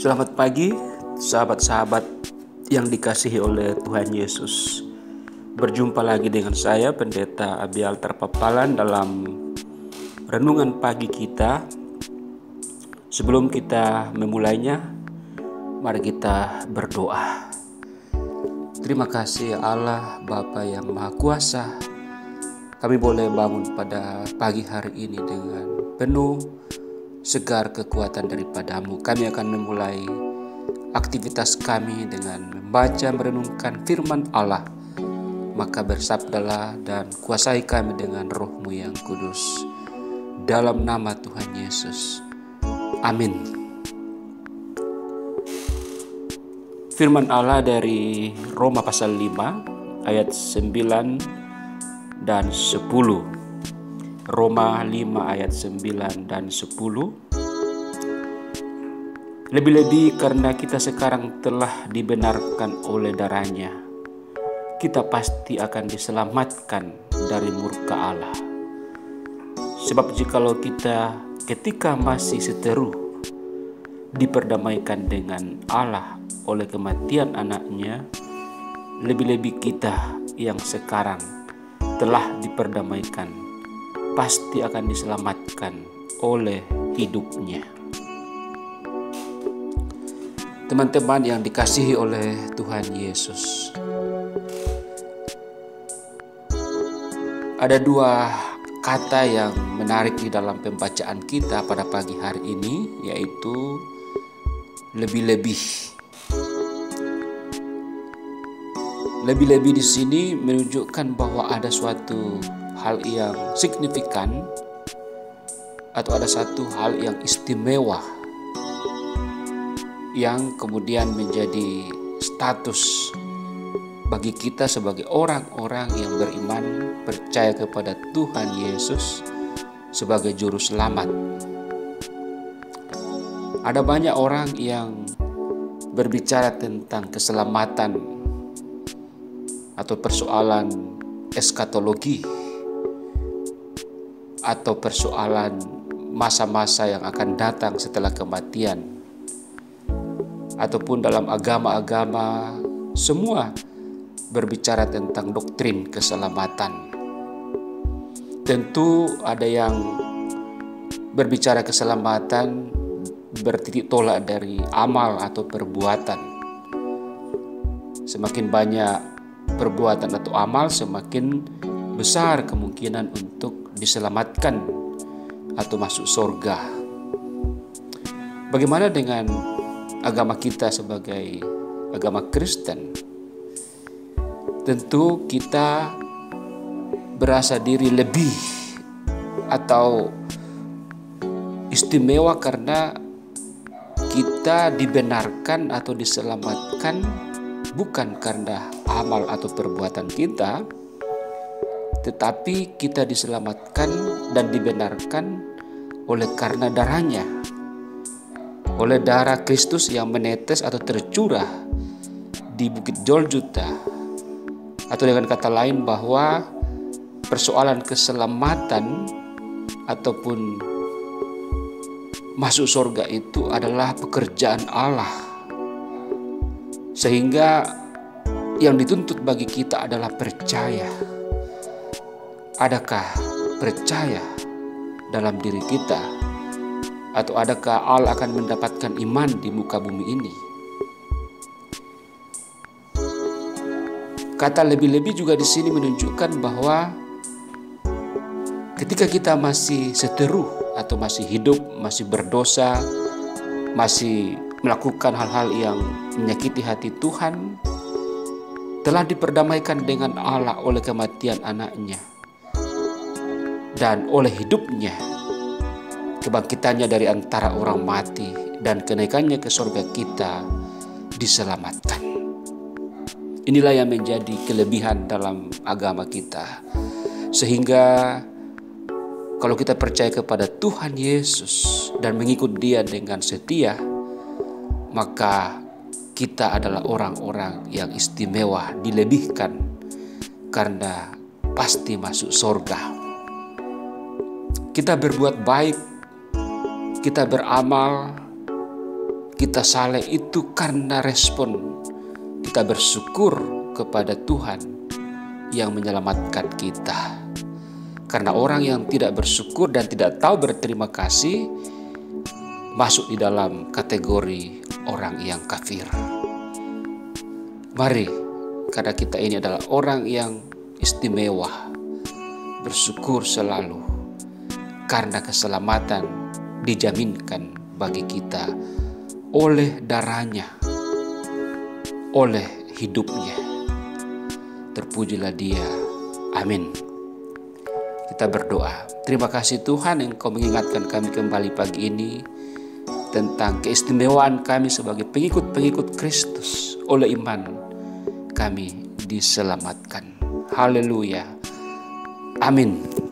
Selamat pagi, sahabat-sahabat yang dikasihi oleh Tuhan Yesus. Berjumpa lagi dengan saya, Pendeta Abial Terpapalan, dalam renungan pagi kita. Sebelum kita memulainya, mari kita berdoa. Terima kasih Allah, Bapa yang Maha Kuasa. Kami boleh bangun pada pagi hari ini dengan penuh segar kekuatan daripada-Mu. Kami akan memulai aktivitas kami dengan membaca merenungkan firman Allah. Maka bersabdalah dan kuasai kami dengan Roh-Mu yang kudus. Dalam nama Tuhan Yesus. Amin. Firman Allah dari Roma pasal 5 ayat 9 dan 10. Roma 5 ayat 9 dan 10. Lebih-lebih karena kita sekarang telah dibenarkan oleh darah-Nya, kita pasti akan diselamatkan dari murka Allah. Sebab jikalau kita ketika masih seteru diperdamaikan dengan Allah oleh kematian Anak-Nya, lebih-lebih kita yang sekarang telah diperdamaikan pasti akan diselamatkan oleh hidup-Nya. Teman-teman yang dikasihi oleh Tuhan Yesus, ada dua kata yang menarik di dalam pembacaan kita pada pagi hari ini, yaitu lebih-lebih. Lebih-lebih di sini menunjukkan bahwa ada suatu hal yang signifikan atau ada satu hal yang istimewa yang kemudian menjadi status bagi kita sebagai orang-orang yang beriman, percaya kepada Tuhan Yesus sebagai juru selamat. Ada banyak orang yang berbicara tentang keselamatan atau persoalan eskatologi atau persoalan masa-masa yang akan datang setelah kematian, ataupun dalam agama-agama semua berbicara tentang doktrin keselamatan. Tentu ada yang berbicara keselamatan bertitik tolak dari amal atau perbuatan. Semakin banyak perbuatan atau amal, semakin besar kemungkinan untuk diselamatkan atau masuk surga. Bagaimana dengan agama kita sebagai agama Kristen? Tentu kita berasa diri lebih atau istimewa karena kita dibenarkan atau diselamatkan bukan karena amal atau perbuatan kita, tetapi kita diselamatkan dan dibenarkan oleh karena darah-Nya, oleh darah Kristus yang menetes atau tercurah di Bukit Golgota. Atau dengan kata lain bahwa persoalan keselamatan ataupun masuk surga itu adalah pekerjaan Allah. Sehingga yang dituntut bagi kita adalah percaya. Adakah percaya dalam diri kita? Atau adakah Allah akan mendapatkan iman di muka bumi ini? Kata lebih-lebih juga di sini menunjukkan bahwa ketika kita masih seteru atau masih hidup, masih berdosa, masih melakukan hal-hal yang menyakiti hati Tuhan, telah diperdamaikan dengan Allah oleh kematian Anak-Nya dan oleh hidup-Nya, kebangkitannya dari antara orang mati dan kenaikannya ke surga, kita diselamatkan. Inilah yang menjadi kelebihan dalam agama kita. Sehingga kalau kita percaya kepada Tuhan Yesus dan mengikut Dia dengan setia, maka kita adalah orang-orang yang istimewa, dilebihkan karena pasti masuk surga. Kita berbuat baik, kita beramal, kita salah itu karena respon kita bersyukur kepada Tuhan yang menyelamatkan kita. Karena orang yang tidak bersyukur dan tidak tahu berterima kasih masuk di dalam kategori orang yang kafir. Mari, karena kita ini adalah orang yang istimewa, bersyukur selalu karena keselamatan dijaminkan bagi kita oleh darahnya, oleh hidupnya. Terpujilah Dia. Amin. Kita berdoa. Terima kasih Tuhan yang Kau mengingatkan kami kembali pagi ini tentang keistimewaan kami sebagai pengikut-pengikut Kristus. Oleh iman kami diselamatkan. Haleluya. Amin.